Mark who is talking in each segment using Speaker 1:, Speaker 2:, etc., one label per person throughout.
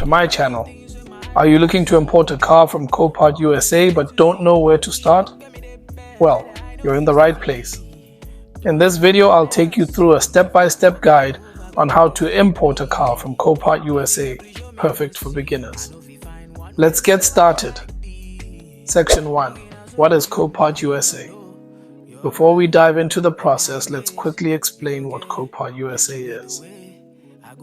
Speaker 1: to my channel. Are you looking to import a car from Copart USA but don't know where to start? Well, you're in the right place. In this video, I'll take you through a step-by-step guide on how to import a car from Copart USA, perfect for beginners. Let's get started. Section 1. What is Copart USA? Before we dive into the process, let's quickly explain what Copart USA is.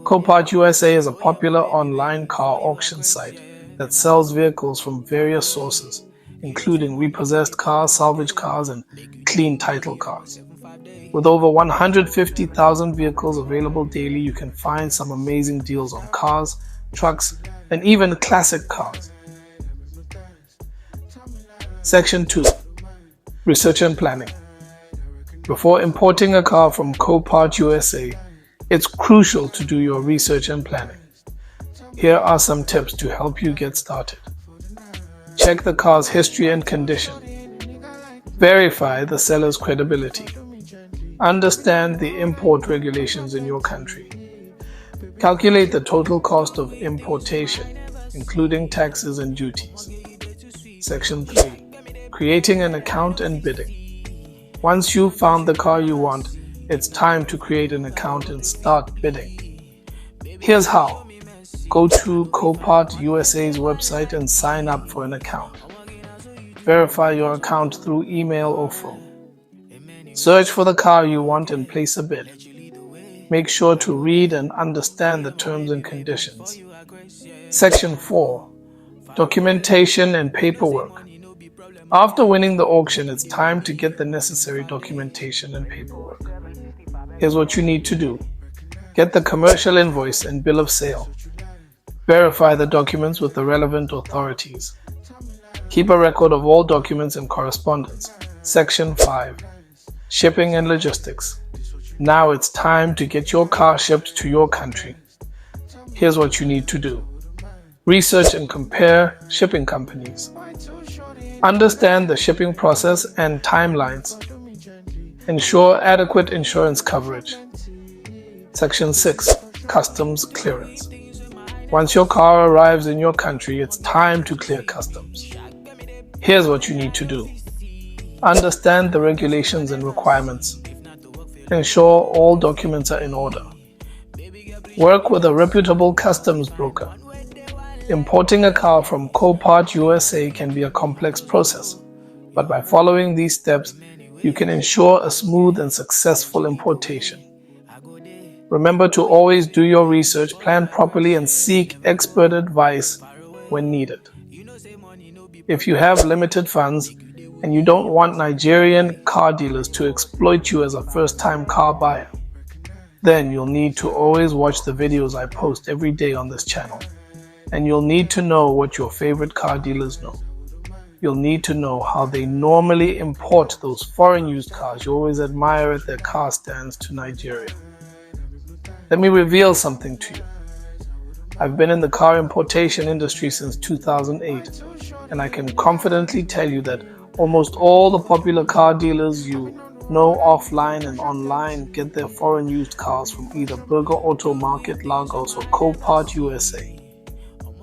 Speaker 1: Copart USA is a popular online car auction site that sells vehicles from various sources, including repossessed cars, salvage cars, and clean title cars. With over 150,000 vehicles available daily, you can find some amazing deals on cars, trucks, and even classic cars. Section 2. Research and planning. Before importing a car from Copart USA, it's crucial to do your research and planning. Here are some tips to help you get started. Check the car's history and condition. Verify the seller's credibility. Understand the import regulations in your country. Calculate the total cost of importation, including taxes and duties. Section 3. Creating an account and bidding. Once you've found the car you want, it's time to create an account and start bidding. Here's how. Go to Copart USA's website and sign up for an account. Verify your account through email or phone. Search for the car you want and place a bid. Make sure to read and understand the terms and conditions. Section 4. Documentation and paperwork. After winning the auction, it's time to get the necessary documentation and paperwork. Here's what you need to do. Get the commercial invoice and bill of sale. Verify the documents with the relevant authorities. Keep a record of all documents and correspondence. Section 5. Shipping and logistics. Now it's time to get your car shipped to your country. Here's what you need to do. Research and compare shipping companies. Understand the shipping process and timelines. Ensure adequate insurance coverage. Section 6. Customs clearance. Once your car arrives in your country, it's time to clear customs. Here's what you need to do. Understand the regulations and requirements. Ensure all documents are in order. Work with a reputable customs broker. Importing a car from Copart USA can be a complex process, but by following these steps, you can ensure a smooth and successful importation. Remember to always do your research, plan properly, and seek expert advice when needed. If you have limited funds and you don't want Nigerian car dealers to exploit you as a first-time car buyer, then you'll need to always watch the videos I post every day on this channel. And you'll need to know what your favorite car dealers know. You'll need to know how they normally import those foreign used cars you always admire at their car stands to Nigeria. Let me reveal something to you. I've been in the car importation industry since 2008, and I can confidently tell you that almost all the popular car dealers you know offline and online get their foreign used cars from either Burger Auto Market, Lagos, or Copart USA.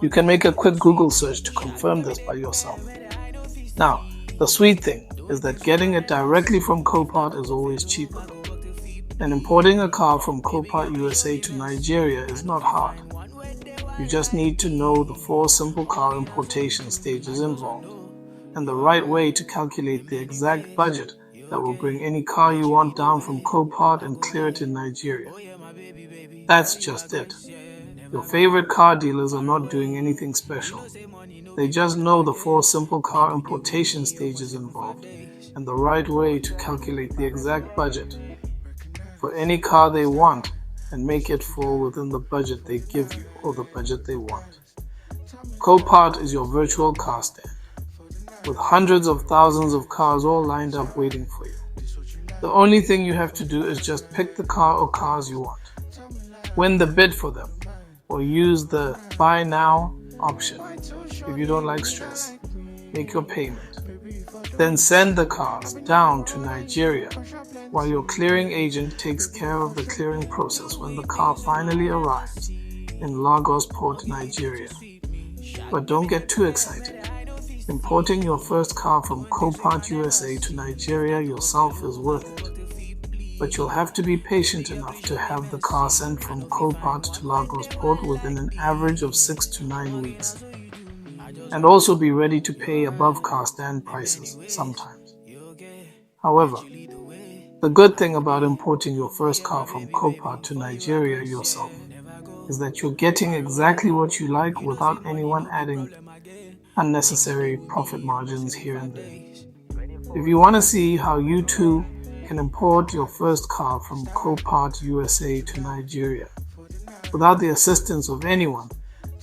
Speaker 1: You can make a quick Google search to confirm this by yourself. Now, the sweet thing is that getting it directly from Copart is always cheaper. And importing a car from Copart USA to Nigeria is not hard. You just need to know the 4 simple car importation stages involved and the right way to calculate the exact budget that will bring any car you want down from Copart and clear it in Nigeria. That's just it. Your favorite car dealers are not doing anything special. They just know the 4 simple car importation stages involved and the right way to calculate the exact budget for any car they want and make it fall within the budget they give you or the budget they want. Copart is your virtual car stand with hundreds of thousands of cars all lined up waiting for you. The only thing you have to do is just pick the car or cars you want, win the bid for them, or use the buy now option if you don't like stress. Make your payment. Then send the cars down to Nigeria while your clearing agent takes care of the clearing process when the car finally arrives in Lagos Port, Nigeria. But don't get too excited. Importing your first car from Copart USA to Nigeria yourself is worth it. But you'll have to be patient enough to have the car sent from Copart to Lagos Port within an average of 6 to 9 weeks. And also be ready to pay above car stand prices sometimes. However, the good thing about importing your first car from Copart to Nigeria yourself is that you're getting exactly what you like without anyone adding unnecessary profit margins here and there. If you want to see how you too can import your first car from Copart USA to Nigeria without the assistance of anyone,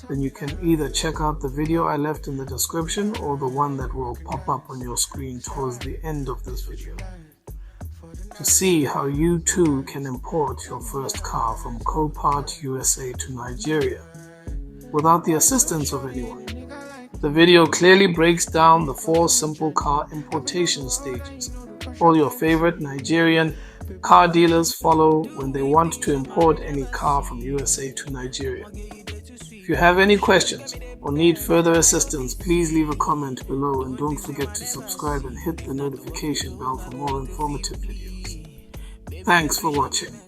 Speaker 1: then you can either check out the video I left in the description or the one that will pop up on your screen towards the end of this video to see how you too can import your first car from Copart USA to Nigeria without the assistance of anyone. The video clearly breaks down the 4 simple car importation stages all your favorite Nigerian car dealers follow when they want to import any car from USA to Nigeria. If you have any questions or need further assistance, please leave a comment below and don't forget to subscribe and hit the notification bell for more informative videos. Thanks for watching.